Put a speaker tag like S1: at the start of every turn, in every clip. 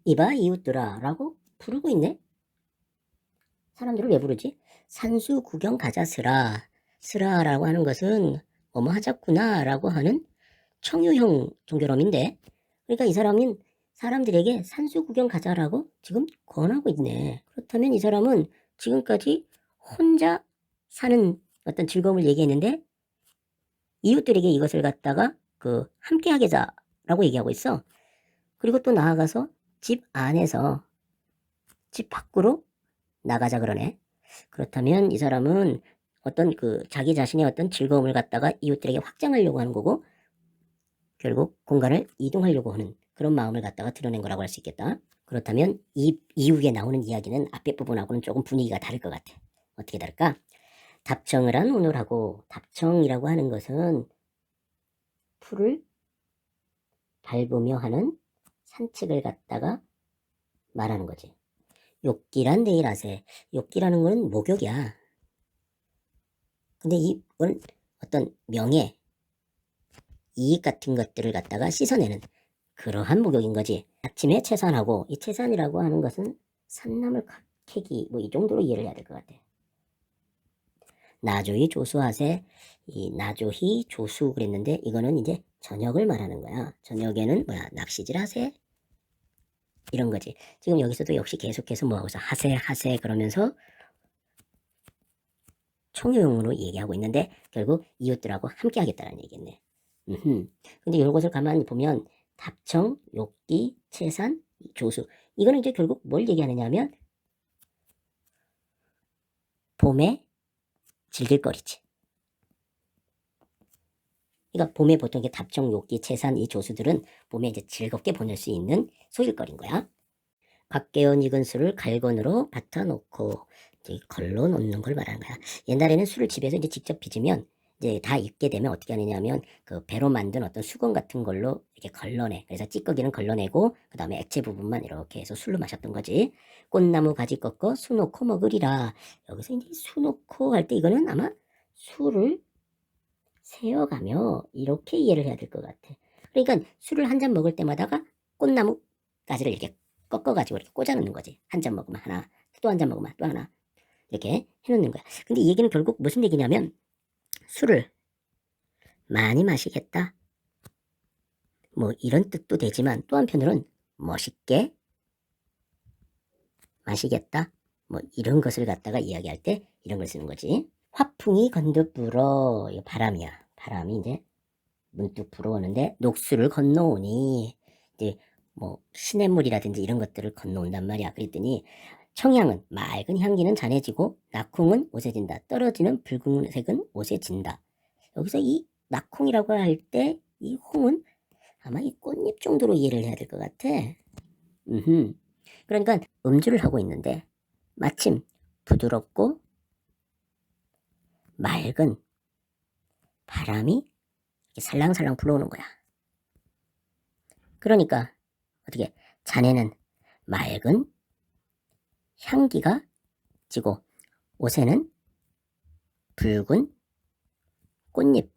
S1: 이봐 이웃들아 라고 부르고 있네. 사람들을 왜 부르지? 산수 구경 가자 스라. 스라라고 하는 것은 뭐뭐 하자꾸나 라고 하는 청유형 종결어인데, 그러니까 이 사람은 사람들에게 산수 구경 가자라고 지금 권하고 있네. 그렇다면 이 사람은 지금까지 혼자 사는 어떤 즐거움을 얘기했는데 이웃들에게 이것을 갖다가 함께 하자라고 얘기하고 있어. 그리고 또 나아가서 집 안에서 집 밖으로 나가자 그러네. 그렇다면 이 사람은 어떤 자기 자신의 어떤 즐거움을 갖다가 이웃들에게 확장하려고 하는 거고, 결국 공간을 이동하려고 하는 그런 마음을 갖다가 드러낸 거라고 할 수 있겠다. 그렇다면 이 이후에 나오는 이야기는 앞에 부분하고는 조금 분위기가 다를 것 같아. 어떻게 다를까? 답청을 한 오늘하고, 답청이라고 하는 것은 풀을 밟으며 하는 산책을 갖다가 말하는 거지. 욕기란 내일 하세. 욕기라는 건 목욕이야. 근데 이건 어떤 명예, 이익 같은 것들을 갖다가 씻어내는 그러한 목욕인 거지. 아침에 채산하고, 이 채산이라고 하는 것은 산나물 캐기 뭐 이 정도로 이해를 해야 될 것 같아. 나조히 조수하세. 이 나조히 조수 그랬는데 이거는 이제 저녁을 말하는 거야. 저녁에는 낚시질 하세 이런 거지. 지금 여기서도 역시 계속해서 뭐하고 있어? 하세 그러면서 총유용으로 얘기하고 있는데 결국 이웃들하고 함께 하겠다는 얘기겠네. 근데 이것을 가만히 보면 답청, 욕기, 채산, 조수, 이거는 이제 결국 뭘 얘기하느냐 하면 봄에 즐길 거리지. 그러니까 봄에 보통 이게 답청, 욕기, 채산, 이 조수들은 봄에 이제 즐겁게 보낼 수 있는 소일거리인 거야. 갓깨운 익은 술을 갈건으로 밭아 놓고 이제 걸러 놓는 걸 말하는 거야. 옛날에는 술을 집에서 이제 직접 빚으면 이제 다 익게 되면 어떻게 하느냐면 배로 만든 어떤 수건 같은 걸로 이렇게 걸러내. 그래서 찌꺼기는 걸러내고 그 다음에 액체 부분만 이렇게 해서 술로 마셨던 거지. 꽃나무 가지 꺾어 수 놓고 먹으리라. 여기서 이제 수 놓고 할 때 이거는 아마 술을 세어가며 이렇게 이해를 해야 될 것 같아. 그러니까 술을 한 잔 먹을 때마다가 꽃나무 가지를 이렇게 꺾어가지고 이렇게 꽂아놓는 거지. 한 잔 먹으면 하나, 또 한 잔 먹으면 또 하나, 이렇게 해놓는 거야. 근데 이 얘기는 결국 무슨 얘기냐면 술을 많이 마시겠다, 뭐 이런 뜻도 되지만 또 한편으로는 멋있게 마시겠다, 뭐 이런 것을 갖다가 이야기할 때 이런 걸 쓰는 거지. 화풍이 건득 불어, 이거 바람이야. 바람이 이제 문득 불어오는데 녹수를 건너오니 이제 뭐 시냇물이라든지 이런 것들을 건너온단 말이야. 그랬더니 청향은 맑은 향기는 잔해지고 낙홍은 오세진다. 떨어지는 붉은색은 오세진다. 여기서 이 낙홍이라고 할 때 이 홍은 아마 이 꽃잎 정도로 이해를 해야 될 것 같아. 그러니까 음주를 하고 있는데 마침 부드럽고 맑은 바람이 살랑살랑 불어오는 거야. 그러니까 어떻게 잔에는 맑은 향기가 지고 옷에는 붉은 꽃잎,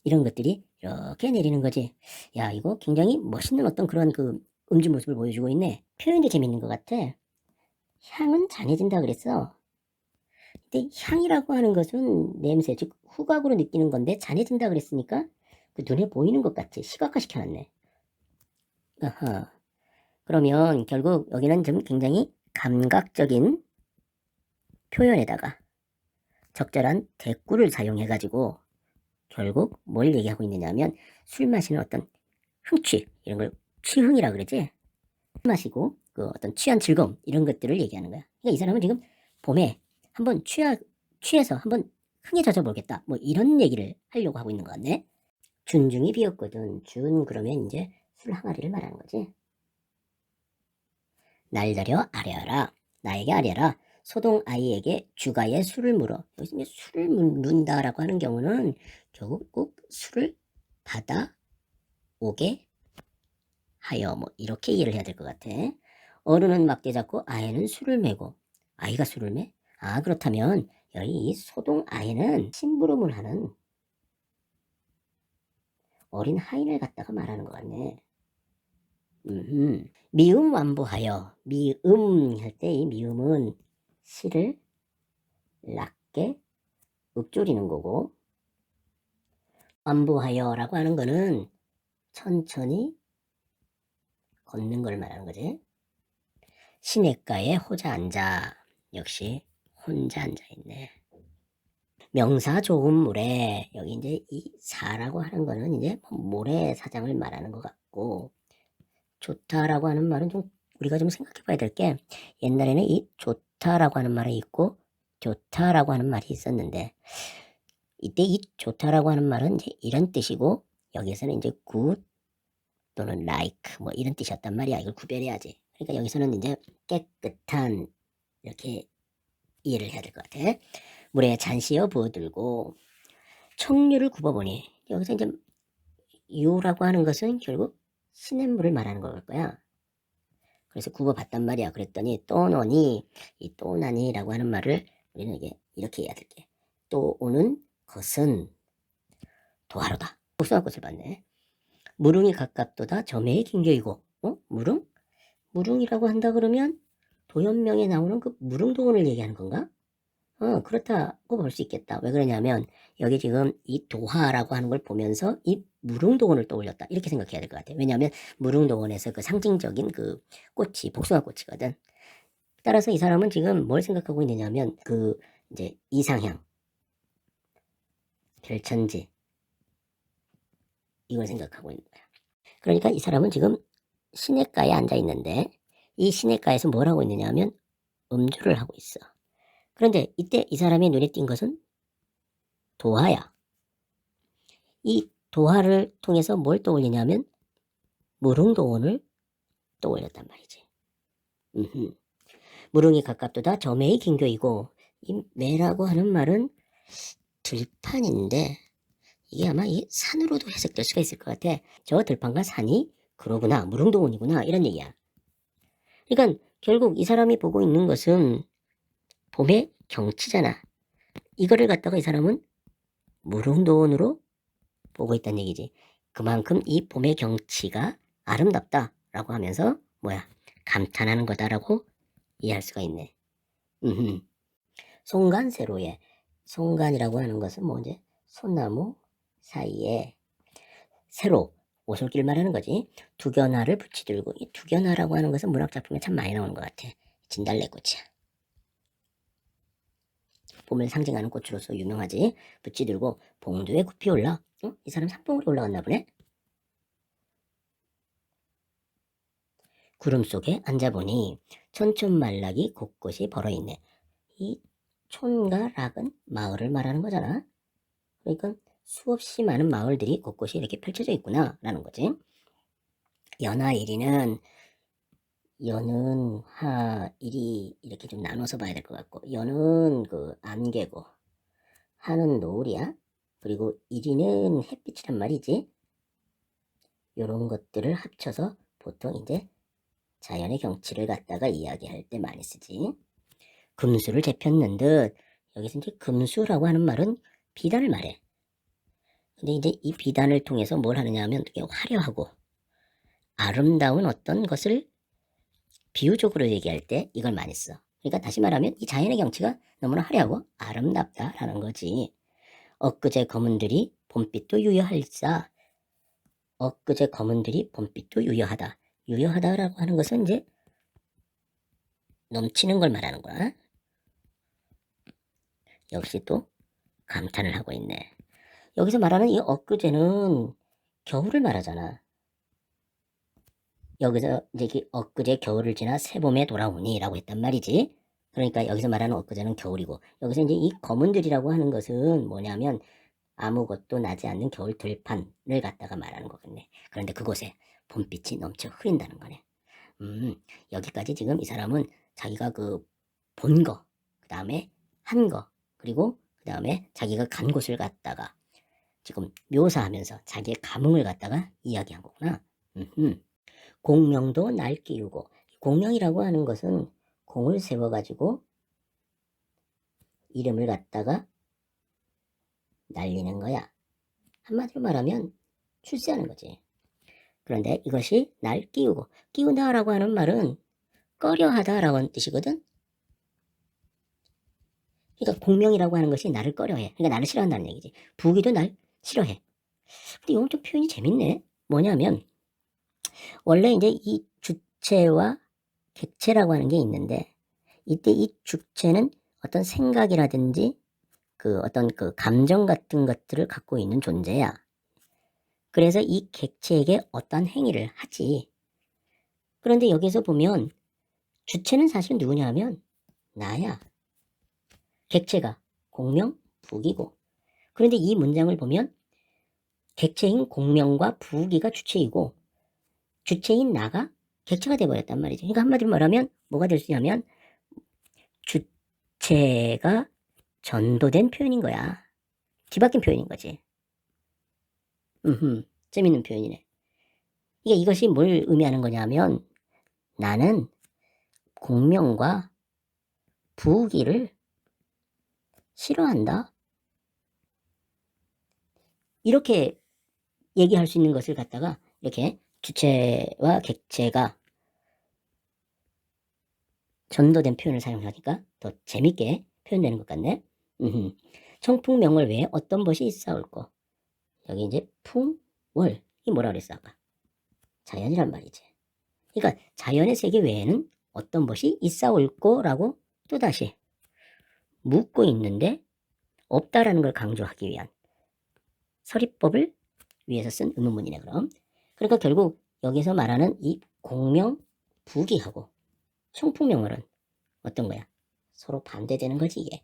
S1: 이런 것들이 이렇게 내리는 거지. 야, 이거 굉장히 멋있는 어떤 그런 음주 모습을 보여주고 있네. 표현이 재밌는 것 같아. 향은 잔해진다 그랬어. 근데 향이라고 하는 것은 냄새, 즉 후각으로 느끼는 건데 잔해진다 그랬으니까 눈에 보이는 것 같이 시각화 시켜놨네. 아하. 그러면 결국 여기는 좀 굉장히 감각적인 표현에다가 적절한 대꾸를 사용해가지고 결국 뭘 얘기하고 있느냐 하면 술 마시는 어떤 흥취, 이런 걸 취흥이라 그러지. 술 마시고 어떤 취한 즐거움, 이런 것들을 얘기하는 거야. 그러니까 이 사람은 지금 봄에 한번 취해서 한번 흥에 젖어 보겠다, 뭐 이런 얘기를 하려고 하고 있는 것 같네. 준중이 비었거든. 준 그러면 이제 술 항아리를 말하는 거지. 날더려 아뢰어라. 나에게 아뢰라. 소동 아이에게 주가에 술을 물어. 여기서 이제 술을 묻는다라고 하는 경우는 결국 술을 받아 오게 하여, 뭐 이렇게 이해를 해야 될 것 같아. 어른은 막대 잡고 아이는 술을 메고. 아이가 술을 매? 아, 그렇다면 여기 이 소동 아이는 심부름을 하는 어린 하인을 갖다가 말하는 것 같네. 미음 완부하여. 미음 할 때 이 미음은 시를 낮게 읊조리는 거고, 완부하여라고 하는 거는 천천히 걷는 걸 말하는 거지. 시냇가에 호자 앉아. 역시 혼자 앉아 있네. 명사 좋은 물에, 여기 이제 이 사라고 하는 거는 이제 모래사장을 말하는 것 같고, 좋다라고 하는 말은 좀 우리가 좀 생각해 봐야 될 게, 옛날에는 이 좋다라고 하는 말이 있고 좋다라고 하는 말이 있었는데, 이때 이 좋다라고 하는 말은 이제 이런 뜻이고, 여기에서는 이제 good 또는 like 뭐 이런 뜻이었단 말이야. 이걸 구별해야지. 그러니까 여기서는 이제 깨끗한 이렇게 이해를 해야 될 것 같아. 물에 잔시어 부어들고 청류를 굽어보니, 여기서 이제 유라고 하는 것은 결국 시냇물을 말하는 걸 거야. 그래서 굽어봤단 말이야. 그랬더니 또 노니, 이 또 나니라고 하는 말을 우리는 이렇게 해야 될게. 또 오는 것은 도하로다. 복숭아꽃을 봤네. 무릉이 가깝도다 점에의 긴교이고. 무릉? 무릉이라고 한다 그러면 도연명에 나오는 그 무릉도원을 얘기하는 건가? 그렇다고 볼 수 있겠다. 왜 그러냐면 여기 지금 이 도하라고 하는 걸 보면서 이 무릉도원을 떠올렸다. 이렇게 생각해야 될 것 같아요. 왜냐하면 무릉도원에서 그 상징적인 그 꽃이 복숭아꽃이거든. 따라서 이 사람은 지금 뭘 생각하고 있느냐면 그 이제 이상향, 별천지 이걸 생각하고 있는 거야. 그러니까 이 사람은 지금 시냇가에 앉아 있는데 이 시냇가에서 뭘 하고 있느냐면 음주를 하고 있어. 그런데 이때 이 사람의 눈에 띈 것은 도화야. 이 도화를 통해서 뭘 떠올리냐면 무릉도원을 떠올렸단 말이지. 무릉이 가깝도다 점에의 긴교이고, 이 매라고 하는 말은 들판인데 이게 아마 이 산으로도 해석될 수가 있을 것 같아. 저 들판과 산이 그러구나, 무릉도원이구나, 이런 얘기야. 그러니까 결국 이 사람이 보고 있는 것은 봄의 경치잖아. 이거를 갖다가 이 사람은 무릉도원으로 보고 있다는 얘기지. 그만큼 이 봄의 경치가 아름답다라고 하면서 감탄하는 거다라고 이해할 수가 있네. 송간세로에, 송간이라고 하는 것은 이제 소나무 사이에 세로, 오솔길 말하는 거지. 두견화를 붙이들고, 이 두견화라고 하는 것은 문학작품에 참 많이 나오는 것 같아. 진달래꽃이야. 봄을 상징하는 꽃으로서 유명하지. 붙이들고 봉두에 굽이 올라. 이 사람 산봉우리 올라갔나 보네. 구름 속에 앉아보니 촌촌말락이 곳곳이 벌어있네. 이 촌과 락은 마을을 말하는 거잖아. 그러니까 수없이 많은 마을들이 곳곳이 이렇게 펼쳐져 있구나 라는 거지. 연하 일이는 연은 하 일이 이렇게 좀 나눠서 봐야 될 것 같고, 연은 그 안개고 하는 노을이야. 그리고 일이는 햇빛이란 말이지. 요런 것들을 합쳐서 보통 이제 자연의 경치를 갖다가 이야기할 때 많이 쓰지. 금수를 재폈는 듯, 여기서 이제 금수라고 하는 말은 비단을 말해. 근데 이제 이 비단을 통해서 뭘 하느냐 하면 되게 화려하고 아름다운 어떤 것을 비유적으로 얘기할 때 이걸 많이 써. 그러니까 다시 말하면 이 자연의 경치가 너무나 화려하고 아름답다라는 거지. 엊그제 검은들이 봄빛도 유효할사. 엊그제 검은들이 봄빛도 유효하다. 유효하다라고 하는 것은 이제 넘치는 걸 말하는 거야. 역시 또 감탄을 하고 있네. 여기서 말하는 이 엊그제는 겨울을 말하잖아. 여기서 이제 엊그제 겨울을 지나 새봄에 돌아오니 라고 했단 말이지. 그러니까 여기서 말하는 엊그제는 겨울이고, 여기서 이제 이 검은들이라고 하는 것은 뭐냐면 아무것도 나지 않는 겨울 들판을 갖다가 말하는 거겠네. 그런데 그곳에 봄빛이 넘쳐 흐린다는 거네. 여기까지 지금 이 사람은 자기가 그 본 거, 그 다음에 한 거, 그리고 그 다음에 자기가 간 곳을 갖다가 지금 묘사하면서 자기의 감흥을 갖다가 이야기한 거구나. 공명도 날 끼우고, 공명이라고 하는 것은 공을 세워가지고 이름을 갖다가 날리는 거야. 한마디로 말하면 출세하는 거지. 그런데 이것이 날 끼우고, 끼우다라고 하는 말은 꺼려하다라고 하는 뜻이거든. 그러니까 공명이라고 하는 것이 나를 꺼려해. 그러니까 나를 싫어한다는 얘기지. 부귀도 날 싫어해. 근데 이건 좀 표현이 재밌네. 뭐냐면 원래 이제 이 주체와 객체라고 하는 게 있는데, 이때 이 주체는 어떤 생각이라든지 그 어떤 그 감정 같은 것들을 갖고 있는 존재야. 그래서 이 객체에게 어떤 행위를 하지. 그런데 여기서 보면 주체는 사실 누구냐 하면 나야. 객체가 공명, 부기고. 그런데 이 문장을 보면 객체인 공명과 부기가 주체이고 주체인 나가 객체가 돼버렸단 말이지. 그러니까 한마디로 말하면 뭐가 될 수 있냐면 주체가 전도된 표현인 거야. 뒤바뀐 표현인 거지. 재밌는 표현이네. 이것이 뭘 의미하는 거냐면 나는 공명과 부기를 싫어한다. 이렇게 얘기할 수 있는 것을 갖다가 이렇게 주체와 객체가 전도된 표현을 사용하니까 더 재밌게 표현되는 것 같네. 청풍명월 외에 어떤 것이 있사올꼬. 여기 이제 풍월, 이 뭐라 그랬어 아까? 자연이란 말이지. 그러니까 자연의 세계 외에는 어떤 것이 있사올꼬라고 또다시 묻고 있는데 없다라는 걸 강조하기 위한 서리법을 위해서 쓴 의문문이네. 그럼 그러니까 결국 여기서 말하는 이 공명, 부기하고 청풍명월은 어떤 거야? 서로 반대되는 거지 이게.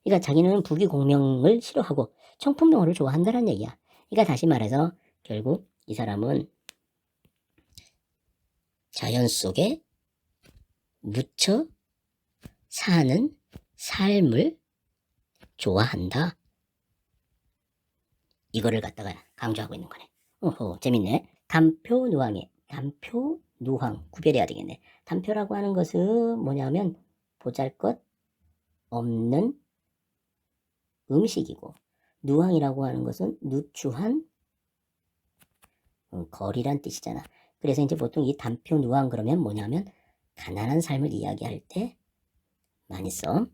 S1: 그러니까 자기는 부기 공명을 싫어하고 청풍명월을 좋아한다는 얘기야. 그러니까 다시 말해서 결국 이 사람은 자연 속에 묻혀 사는 삶을 좋아한다. 이거를 갖다가 강조하고 있는 거네. 오호, 재밌네. 단표 누항에, 단표 누항 구별해야 되겠네. 단표라고 하는 것은 뭐냐면 보잘것 없는 음식이고, 누항이라고 하는 것은 누추한 거리란 뜻이잖아. 그래서 이제 보통 이 단표 누항 그러면 뭐냐면 가난한 삶을 이야기할 때 많이 써.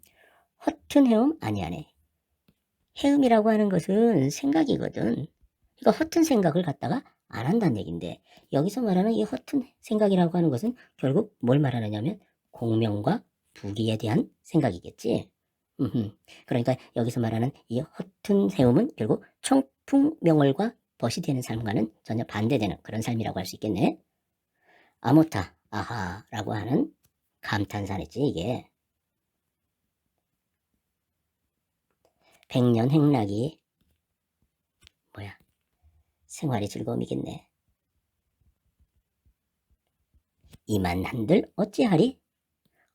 S1: 허튼 해움 아니하네. 해음이라고 하는 것은 생각이거든. 그러니까 허튼 생각을 갖다가 안 한다는 얘긴데 여기서 말하는 이 허튼 생각이라고 하는 것은 결국 뭘 말하느냐면 공명과 부기에 대한 생각이겠지. 그러니까 여기서 말하는 이 허튼 세움은 결국 청풍명월과 벗이 되는 삶과는 전혀 반대되는 그런 삶이라고 할 수 있겠네. 아모타 아하라고 하는 감탄사랬지 이게. 백년 행락이 뭐야? 생활의 즐거움이겠네. 이만 한들 어찌하리?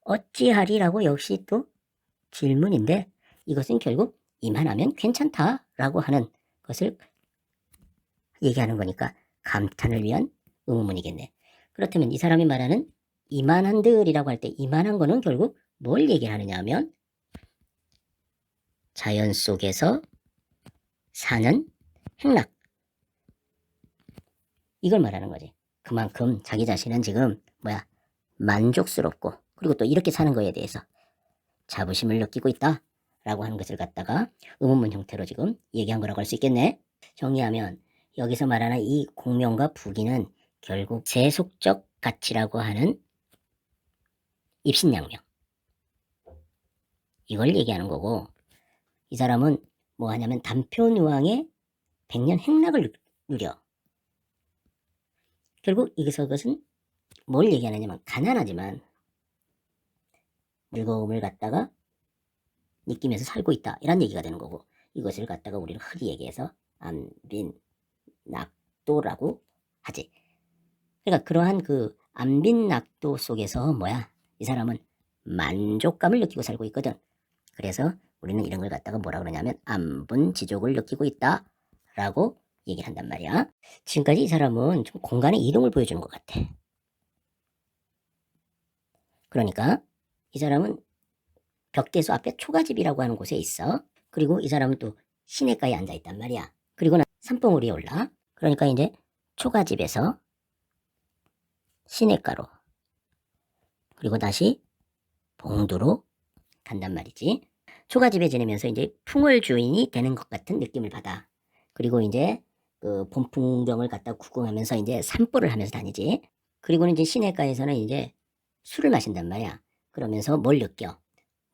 S1: 어찌하리라고 역시 또 질문인데 이것은 결국 이만하면 괜찮다라고 하는 것을 얘기하는 거니까 감탄을 위한 의문문이겠네. 그렇다면 이 사람이 말하는 이만한들이라고 할 때 이만한 거는 결국 뭘 얘기하느냐 하면 자연 속에서 사는 행락, 이걸 말하는 거지. 그만큼 자기 자신은 지금 만족스럽고 그리고 또 이렇게 사는 거에 대해서 자부심을 느끼고 있다 라고 하는 것을 갖다가 의문문 형태로 지금 얘기한 거라고 할 수 있겠네. 정리하면 여기서 말하는 이 공명과 부기는 결국 세속적 가치라고 하는 입신양명, 이걸 얘기하는 거고, 이 사람은 뭐 하냐면 단표누왕의 백년 행락을 누려. 결국 여기서 그것은 뭘 얘기하느냐면 가난하지만 즐거움을 갖다가 느끼면서 살고 있다 이런 얘기가 되는 거고, 이것을 갖다가 우리는 흔히 얘기해서 안빈낙도라고 하지. 그러니까 그러한 그 안빈낙도 속에서 이 사람은 만족감을 느끼고 살고 있거든. 그래서 우리는 이런 걸 갖다가 뭐라 그러냐면 안분지족을 느끼고 있다 라고 얘기를 한단 말이야. 지금까지 이 사람은 좀 공간의 이동을 보여주는 것 같아. 그러니까 이 사람은 벽대수 앞에 초가집이라고 하는 곳에 있어. 그리고 이 사람은 또 시냇가에 앉아있단 말이야. 그리고 산봉우리에 올라. 그러니까 이제 초가집에서 시냇가로 그리고 다시 봉도로 간단 말이지. 초가집에 지내면서 이제 풍월 주인이 되는 것 같은 느낌을 받아. 그리고 이제 그 봄 풍경을 갖다 구경하면서 이제 산보를 하면서 다니지. 그리고는 이제 시냇가에서는 이제 술을 마신단 말이야. 그러면서 뭘 느껴?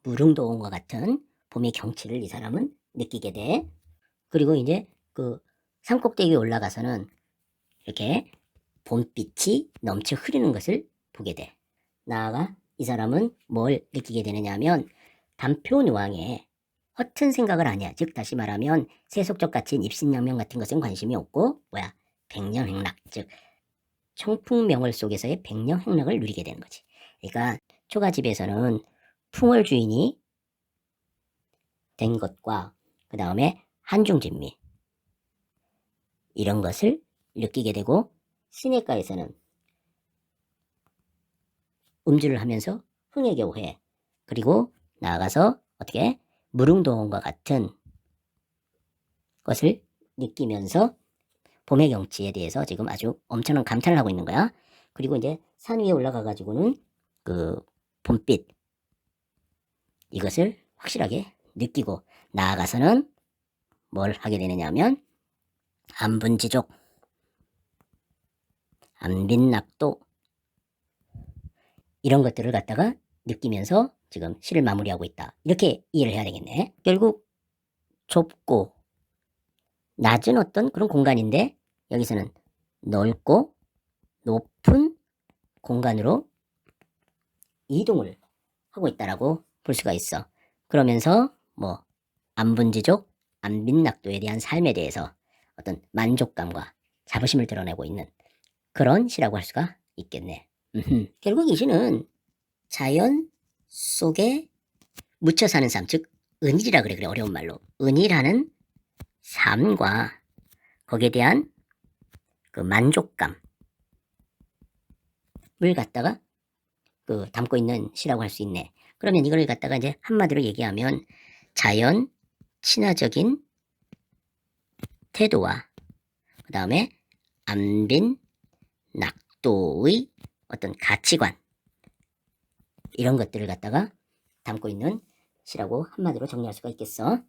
S1: 무릉도원과 같은 봄의 경치를 이 사람은 느끼게 돼. 그리고 이제 그 산꼭대기에 올라가서는 이렇게 봄빛이 넘쳐 흐르는 것을 보게 돼. 나아가 이 사람은 뭘 느끼게 되느냐 하면 단표누왕의 허튼 생각을 하냐. 즉 다시 말하면 세속적 가치인 입신양명 같은 것은 관심이 없고 백년행락, 즉 청풍명월 속에서의 백년행락을 누리게 되는 거지. 그러니까 초가집에서는 풍월 주인이 된 것과 그 다음에 한중진미 이런 것을 느끼게 되고, 시냇가에서는 음주를 하면서 흥에 겨우해. 그리고 나아가서 어떻게 무릉도원과 같은 것을 느끼면서 봄의 경치에 대해서 지금 아주 엄청난 감탄을 하고 있는 거야. 그리고 이제 산 위에 올라가 가지고는 그 봄빛 이것을 확실하게 느끼고, 나아가서는 뭘 하게 되느냐 하면 안분지족, 안빈낙도 이런 것들을 갖다가 느끼면서 지금 시를 마무리하고 있다. 이렇게 이해를 해야 되겠네. 결국 좁고 낮은 어떤 그런 공간인데 여기서는 넓고 높은 공간으로 이동을 하고 있다라고 볼 수가 있어. 그러면서 뭐 안분지족, 안빈낙도에 대한 삶에 대해서 어떤 만족감과 자부심을 드러내고 있는 그런 시라고 할 수가 있겠네. 결국 이 시는 자연 속에 묻혀 사는 삶, 즉 은일이라 그래. 어려운 말로 은일하는 삶과 거기에 대한 그 만족감을 갖다가 그 담고 있는 시라고 할 수 있네. 그러면 이걸 갖다가 이제 한마디로 얘기하면 자연 친화적인 태도와 그 다음에 안빈 낙도의 어떤 가치관 이런 것들을 갖다가 담고 있는 시라고 한마디로 정리할 수가 있겠어.